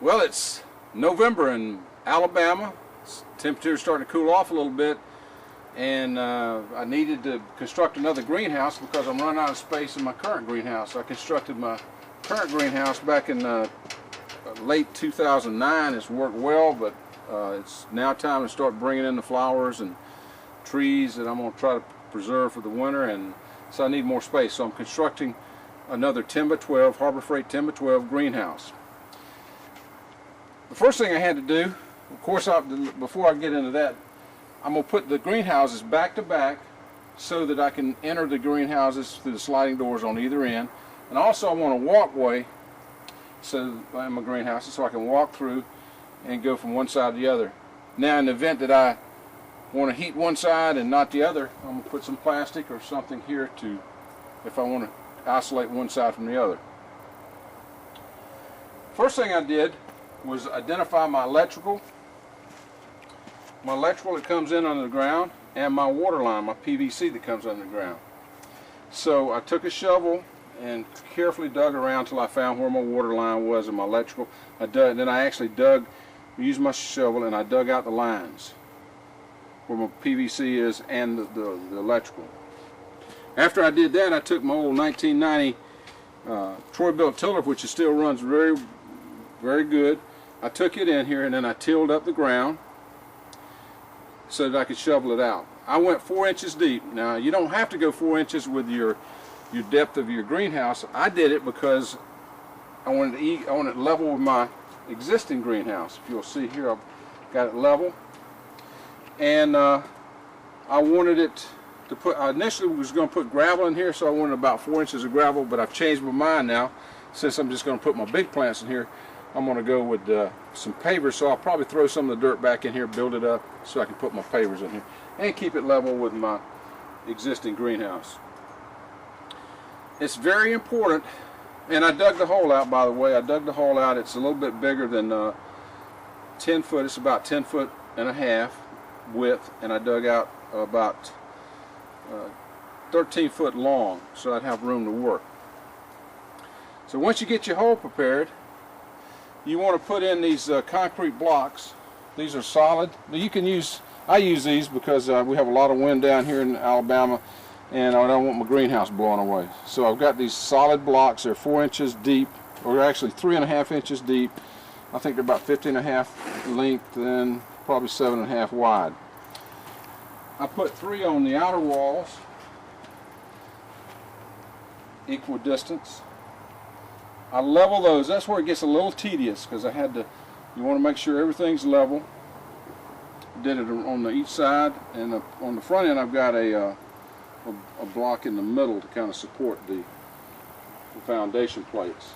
Well, it's November in Alabama. Temperature's starting to cool off a little bit, and I needed to construct another greenhouse because I'm running out of space in my current greenhouse. I constructed my current greenhouse back in late 2009. It's worked well, but it's now time to start bringing in the flowers and trees that I'm going to try to preserve for the winter, and so I need more space. So I'm constructing another 10x12 Harbor Freight 10x12 greenhouse. The first thing I had to do, of course, before I get into that, I'm going to put the greenhouses back to back so that I can enter the greenhouses through the sliding doors on either end. And also I want a walkway in my greenhouses so I can walk through and go from one side to the other. Now in the event that I want to heat one side and not the other, I'm going to put some plastic or something here if I want to isolate one side from the other. First thing I did was identify my electrical that comes in under the ground, and my water line, my PVC that comes under the ground. So I took a shovel and carefully dug around till I found where my water line was and my electrical. Then I actually used my shovel and I dug out the lines where my PVC is and the electrical. After I did that, I took my old 1990 Troy-Bilt tiller, which still runs very, very good. I took it in here and then I tilled up the ground so that I could shovel it out. I went 4 inches deep. Now you don't have to go 4 inches with your depth of your greenhouse. I did it because I wanted it level with my existing greenhouse. If you'll see here, I've got it level, and I wanted it to put. I initially was going to put gravel in here, so I wanted about 4 inches of gravel, but I've changed my mind now. Since I'm just going to put my big plants in here, I'm going to go with some pavers, so I'll probably throw some of the dirt back in here, build it up so I can put my pavers in here and keep it level with my existing greenhouse. It's very important, and I dug the hole out, by the way. I dug the hole out. It's a little bit bigger than 10 foot. It's about 10 foot and a half width, and I dug out about 13 foot long, so I'd have room to work. So once you get your hole prepared, you want to put in these concrete blocks. These are solid. I use these because we have a lot of wind down here in Alabama, and I don't want my greenhouse blowing away. So I've got these solid blocks. They're 4 inches deep, or actually 3.5 inches deep. I think they're about 15.5 length and probably 7.5 wide. I put 3 on the outer walls, equal distance. I level those. That's where it gets a little tedious because you want to make sure everything's level. Did it on each side, and on the front end I've got a block in the middle to kind of support the foundation plates.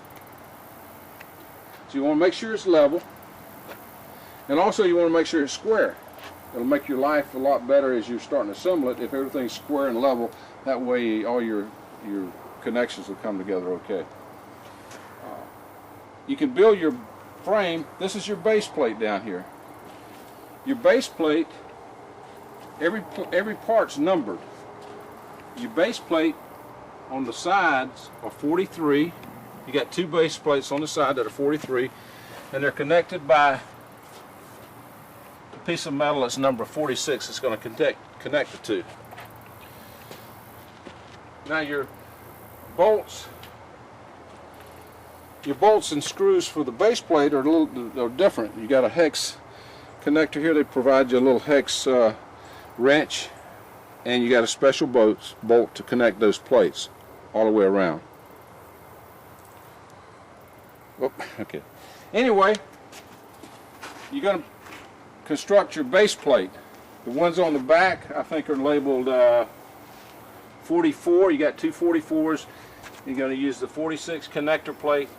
So you want to make sure it's level, and also you want to make sure it's square. It'll make your life a lot better as you're starting to assemble it if everything's square and level. That way all your connections will come together okay. You can build your frame. This is your base plate down here. Your base plate, every part's numbered. Your base plate on the sides are 43. You got 2 base plates on the side that are 43, and they're connected by a piece of metal that's number 46 that's going to connect the 2. Now your bolts and screws for the base plate are different. You got a hex connector here. They provide you a little hex wrench, and you got a special bolt to connect those plates all the way around. Oh, okay. Anyway, you're going to construct your base plate. The ones on the back I think are labeled 44. You got 2 44s. You're going to use the 46 connector plate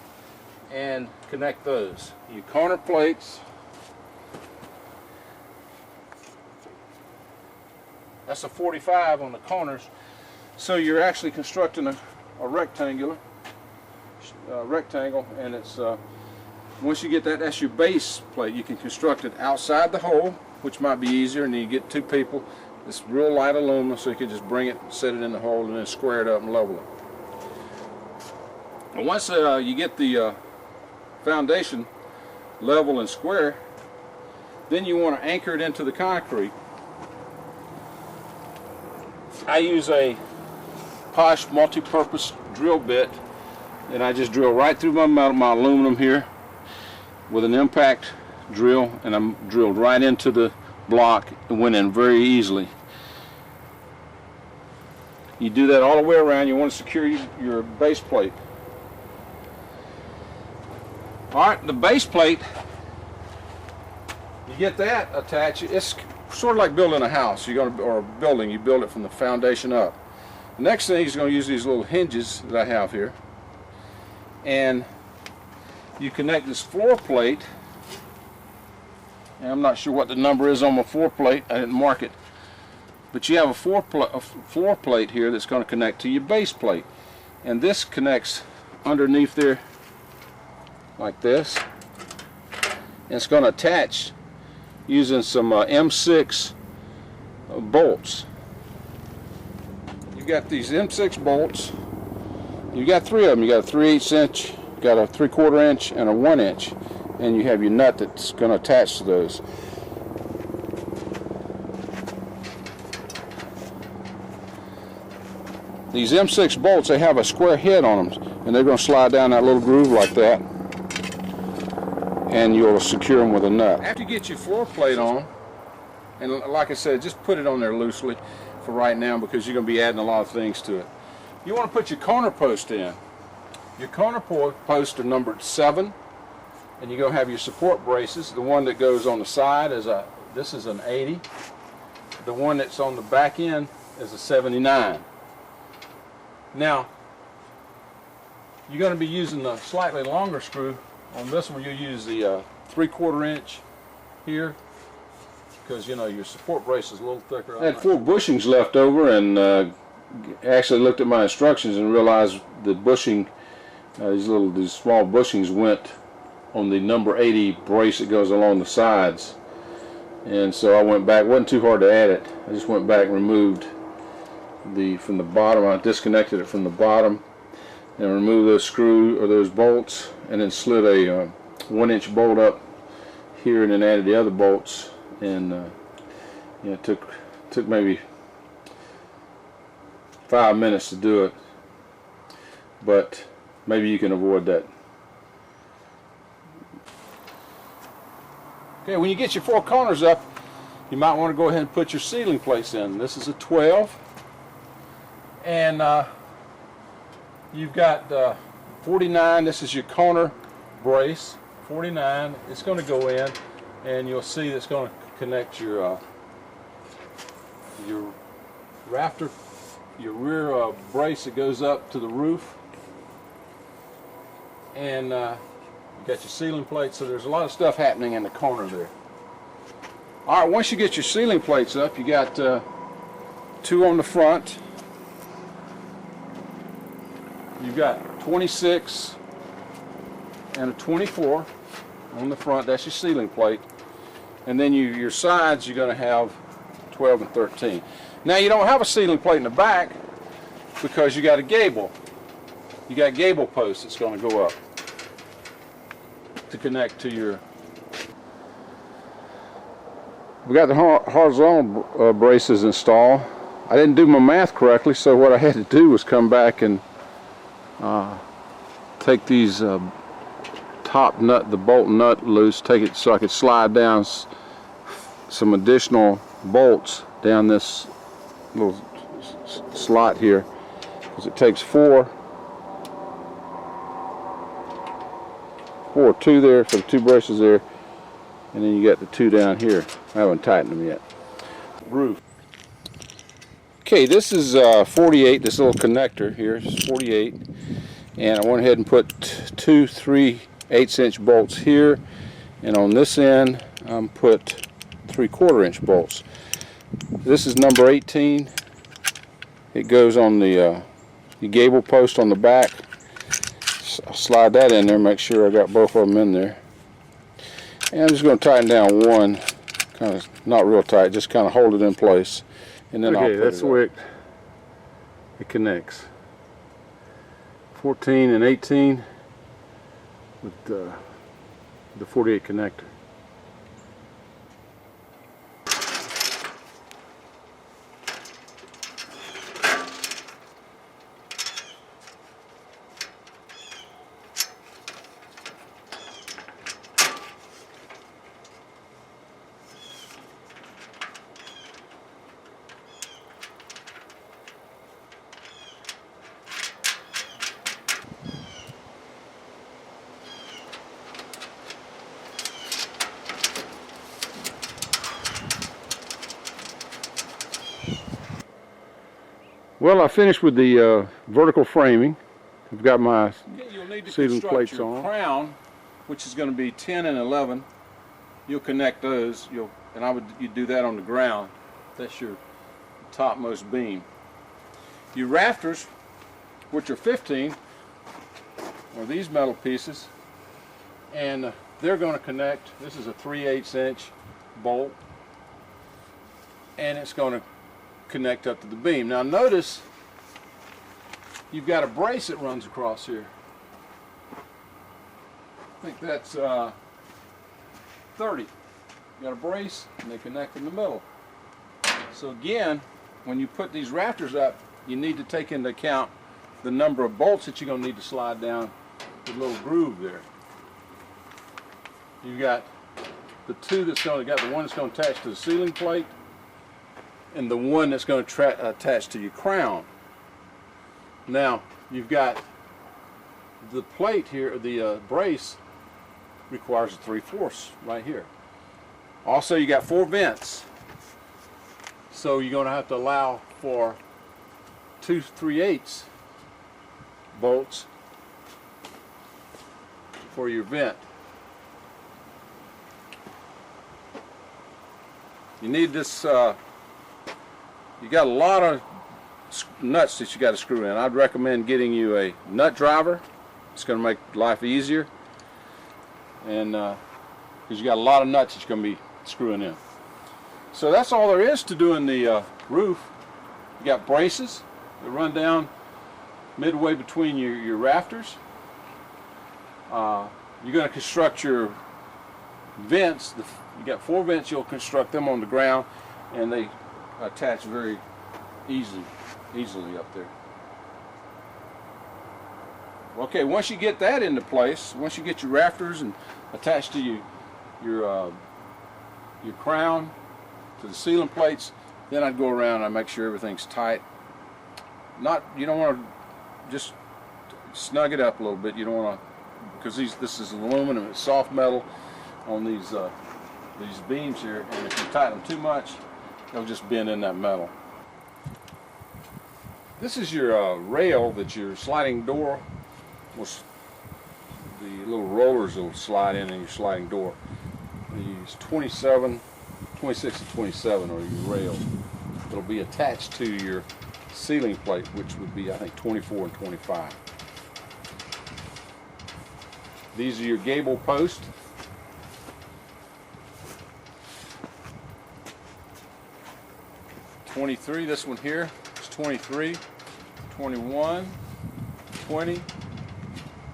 and connect those. Your corner plates, that's a 45 on the corners, so you're actually constructing a rectangle, and it's once you get that's your base plate. You can construct it outside the hole, which might be easier, and then you get 2 people. It's real light aluminum, so you can just bring it, set it in the hole, and then square it up and level it. And once you get the foundation level and square, then you want to anchor it into the concrete. I use a Posh multi-purpose drill bit, and I just drill right through my aluminum here with an impact drill, and I'm drilled right into the block and went in very easily. You do that all the way around. You want to secure your base plate. Alright, the base plate, you get that attached. It's sort of like building a house. Or a building, you build it from the foundation up. The next thing is going to use these little hinges that I have here, and you connect this floor plate, and I'm not sure what the number is on my floor plate, I didn't mark it, but you have a floor plate here that's going to connect to your base plate, and this connects underneath there like this, and it's going to attach using some M6 bolts. You got these M6 bolts. You got three of them. You got a 3/8 inch, you got a 3/4 inch, and a 1 inch, and you have your nut that's going to attach to those. These M6 bolts, they have a square head on them, and they're going to slide down that little groove like that, and you'll secure them with a nut. After you get your floor plate on, and like I said, just put it on there loosely for right now because you're going to be adding a lot of things to it. You want to put your corner post in. Your corner posts are numbered 7, and you're going to have your support braces. The one that goes on the side is this is an 80. The one that's on the back end is a 79. Now, you're going to be using the slightly longer screw. On this one, you'll use the 3/4 inch here, because you know your support brace is a little thicker. I had 4 bushings left over, and actually looked at my instructions and realized the bushing, these small bushings went on the number 80 brace that goes along the sides, and so I went back. It wasn't too hard to add it. I just went back and removed from the bottom. I disconnected it from the bottom and removed those bolts, and then slid a 1 inch bolt up here, and then added the other bolts. And it took maybe 5 minutes to do it, but maybe you can avoid that. Okay, when you get your 4 corners up, you might want to go ahead and put your ceiling plates in. This is a 12, and you've got 49. This is your corner brace. 49. It's going to go in, and you'll see that's going to connect your rafter, your rear brace that goes up to the roof, and you got your ceiling plates. So there's a lot of stuff happening in the corner there. All right, once you get your ceiling plates up, you got 2 on the front. You've got 26 and a 24 on the front. That's your ceiling plate. And then your sides, you're going to have 12 and 13. Now you don't have a ceiling plate in the back because you got a gable. You got gable posts that's going to go up to connect to your. We got the horizontal braces installed. I didn't do my math correctly, so what I had to do was come back and take these top nut, the bolt nut loose, take it so I could slide down some additional bolts down this little slot here, because it takes 4 or 2 there for the 2 braces there, and then you got the 2 down here. I haven't tightened them yet. Roof. Okay, this is 48. This little connector here is 48, and I went ahead and put 2 3/8 inch bolts here, and on this end put 3/4 inch bolts. This is number 18. It goes on the gable post on the back. I'll slide that in there, make sure I got both of them in there. And I'm just going to tighten down one, kind of not real tight, just kind of hold it in place, and then okay, that's the way it connects. 14 and 18 with the 48 connector. Well, I finished with the vertical framing. I've got my ceiling plates on. Crown, which is going to be 10 and 11. You'll connect those. You do that on the ground. That's your topmost beam. Your rafters, which are 15, are these metal pieces, and they're going to connect. This is a 3/8 inch bolt, and it's going to connect up to the beam. Now notice you've got a brace that runs across here. I think that's 30. You got a brace and they connect in the middle. So again, when you put these rafters up, you need to take into account the number of bolts that you're going to need to slide down the little groove there. You've got the two that's going to got the one that's going to attach to the ceiling plate, and the one that's going to attach to your crown. Now you've got the plate here, the brace requires a 3/4 right here. Also, you got 4 vents, so you're going to have to allow for 2 3/8 bolts for your vent. You need this. You got a lot of nuts that you got to screw in. I'd recommend getting you a nut driver. It's going to make life easier, and because you got a lot of nuts that you're going to be screwing in. So that's all there is to doing the roof. You got braces that run down midway between your rafters. You're going to construct your vents. You got 4 vents. You'll construct them on the ground, and they attach very easily up there. Okay, once you get that into place, once you get your rafters and attached to your crown to the ceiling plates, then I'd go around and I'd make sure everything's tight. You don't want to just snug it up a little bit. You don't want to, because this is aluminum, it's soft metal on these beams here, and if you tighten them too much, they'll just bend in that metal. This is your rail that your sliding door the little rollers will slide in your sliding door. These 26 and 27 are your rails. It'll be attached to your ceiling plate, which would be, I think, 24 and 25. These are your gable posts. (23), this one here is 23, 21, 20,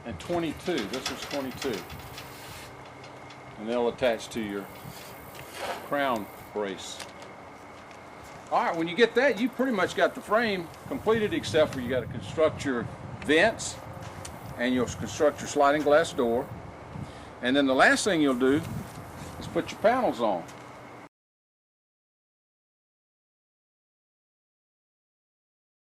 and 22. This was 22. And they'll attach to your crown brace. Alright, when you get that, you pretty much got the frame completed, except for you got to construct your vents, and you'll construct your sliding glass door. And then the last thing you'll do is put your panels on.